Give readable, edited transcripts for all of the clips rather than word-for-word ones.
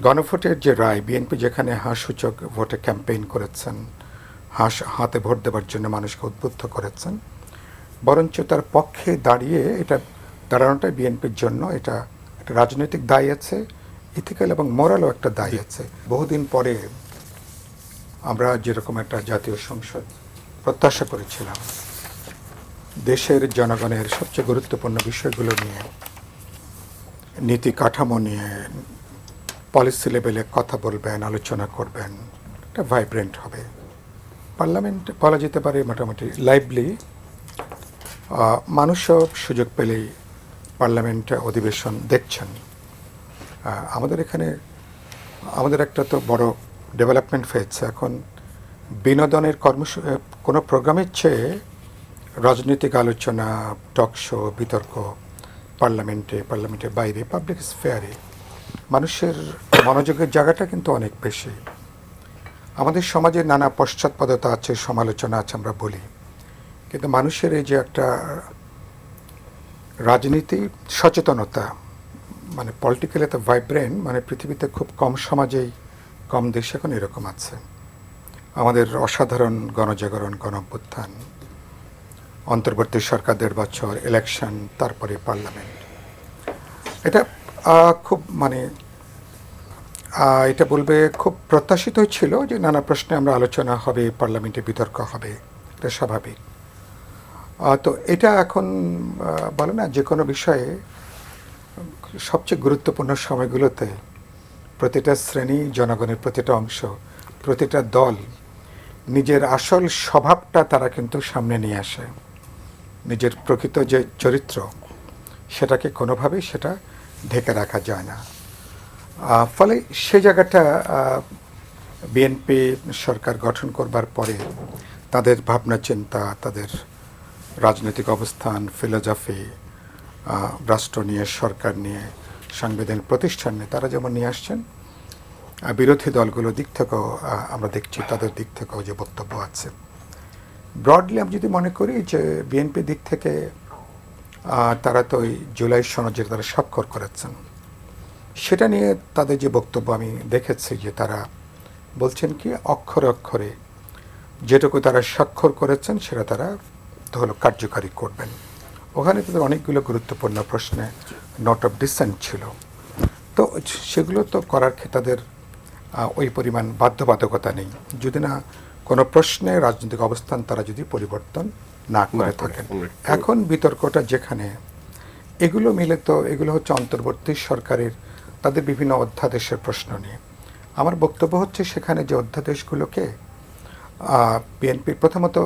গণভোটের যে রায়, বিএনপি যেখানে হাসসূচক ভোটে ক্যাম্পেইন করেছেন, হাতে ভোট দেওয়ার জন্য মানুষকে উদ্বুদ্ধ করেছেন, বরঞ্চ তার পক্ষে দাঁড়ানোটাই বিএনপির জন্য এটা একটা রাজনৈতিক দায় আছে, ইথিক্যাল এবং মোরালও একটা দায় আছে। বহুদিন পরে আমরা যেরকম একটা জাতীয় সংসদ প্রত্যাশা করেছিলাম, দেশের জনগণের সবচেয়ে গুরুত্বপূর্ণ বিষয়গুলো নিয়ে, নীতি কাঠামো নিয়ে পলিসি লেভেলে কথা বলবেন, আলোচনা করবেন, একটা ভাইব্রেন্ট হবে। পার্লামেন্ট বলা যেতে পারে মোটামুটি লাইভলি, মানুষও সুযোগ পেলেই পার্লামেন্টে অধিবেশন দেখছেন। আমাদের এখানে আমাদের একটা তো বড় ডেভেলপমেন্ট হয়েছে। এখন বিনোদনের কোনো প্রোগ্রামের চেয়ে রাজনৈতিক আলোচনা, টক শো, বিতর্ক পার্লামেন্টের বাইরে, পাবলিক স্ফেয়ারে মানুষের মনোযোগের জায়গাটা কিন্তু অনেক বেশি। আমাদের সমাজে নানা পশ্চাৎপদতা আছে, সমালোচনা আছে, আমরা বলি, কিন্তু মানুষের এই যে একটা রাজনীতি সচেতনতা, মানে পলিটিক্যাল এত ভাইব্রেন্ট, মানে পৃথিবীতে খুব কম সমাজেই, কম দেশে এখন এরকম আছে। আমাদের অসাধারণ গণজাগরণ, গণঅভ্যুত্থান, অন্তর্বর্তী সরকার 1.5 বছর, ইলেকশন, তারপরে পার্লামেন্ট, এটা খুব এটা বলবে খুব প্রত্যাশিতই ছিল যে নানা প্রশ্নে আমরা আলোচনা হবে, পার্লামেন্টে বিতর্ক হবে, এটা স্বাভাবিক। তো এটা এখন বলে না, যে কোনো বিষয়ে সবচেয়ে গুরুত্বপূর্ণ সময়গুলোতে প্রতিটা শ্রেণী, জনগণের প্রতিটা অংশ, প্রতিটা দল নিজের আসল স্বভাবটা তারা কিন্তু সামনে নিয়ে আসে। নিজের প্রকৃত যে চরিত্র, সেটাকে কোনোভাবেই সেটা ঢেকে রাখা যায় না। ফলে সে জায়গাটা বিএনপি সরকার গঠন করবার পরে তাদের ভাবনা চিন্তা, তাদের রাজনৈতিক অবস্থান, ফিলোসফি, রাষ্ট্র নিয়ে, সরকার নিয়ে, সাংবিধানিক প্রতিষ্ঠান নিয়ে তারা যেমন নিয়ে আসছেন, বিরোধী দলগুলোর দিক থেকেও আমরা দেখছি তাদের দিক থেকেও যে বক্তব্য আছে। ব্রডলি আমি যদি মনে করি যে বিএনপির দিক থেকে তারা তো ওই জুলাই সনদ যেটা তারা স্বাক্ষর করেছেন, সেটা নিয়ে তাদের যে বক্তব্য আমি দেখেছি, যে তারা বলছেন কি অক্ষরে অক্ষরে যেটুকু তারা স্বাক্ষর করেছেন সেটা তারা হলো কার্যকারী করবেন। ওখানে তাদের অনেকগুলো গুরুত্বপূর্ণ প্রশ্নে নোট অফ ডিসেন্ট ছিল। তো সেগুলো তো করার ক্ষেত্রে তাদের ওই পরিমাণ বাধ্যবাধকতা নেই, যদি না কোনো প্রশ্নে রাজনৈতিক অবস্থান তারা যদি পরিবর্তন না করে থাকেন। এখন বিতর্কটা যেখানে, এগুলো মিলে তো এগুলো হচ্ছে অন্তর্বর্তী সরকারের তাদের বিভিন্ন অধ্যাদেশের প্রশ্ন নিয়ে। আমার বক্তব্য হচ্ছে সেখানে যে অধ্যাদেশগুলোকে বিএনপির, প্রথমত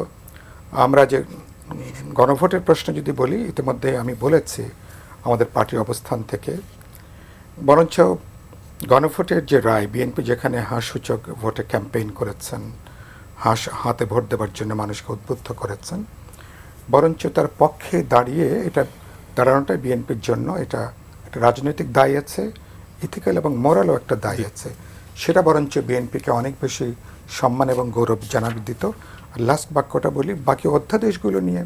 আমরা যে গণভোটের প্রশ্ন যদি বলি, ইতিমধ্যে আমি বলেছি আমাদের পার্টির অবস্থান থেকে, বরঞ্চ গণভোটের যে রায়, বিএনপি যেখানে হাসসূচক ভোটে ক্যাম্পেইন করেছেন, হাতে ভোট দেওয়ার জন্য মানুষকে উদ্বুদ্ধ করেছেন, বরঞ্চ তার পক্ষে দাঁড়ানোটাই বিএনপির জন্য এটা একটা রাজনৈতিক দায় আছে, ইথিক্যাল এবং মোরালও একটা দায় আছে। সেটা বরঞ্চ বিএনপিকে অনেক বেশি সম্মান এবং গৌরব জানাবে দিত। আর লাস্ট বাক্যটা বলি, বাকি অধ্যাদেশগুলো নিয়ে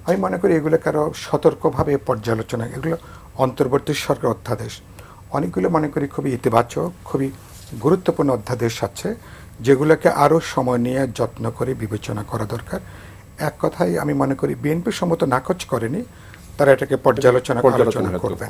আমি মনে করি এগুলোকে আরও সতর্কভাবে পর্যালোচনা, এগুলো অন্তর্বর্তী সরকার অধ্যাদেশ, অনেকগুলো মনে করি খুবই ইতিবাচক, খুবই গুরুত্বপূর্ণ অধ্যাদেশ আছে, যেগুলোকে আরও সময় নিয়ে যত্ন করে বিবেচনা করা দরকার। এক কথায় আমি মনে করি বিএনপি সম্মত নাকচ করেনি, তারা এটাকে পর্যালোচনা করবে।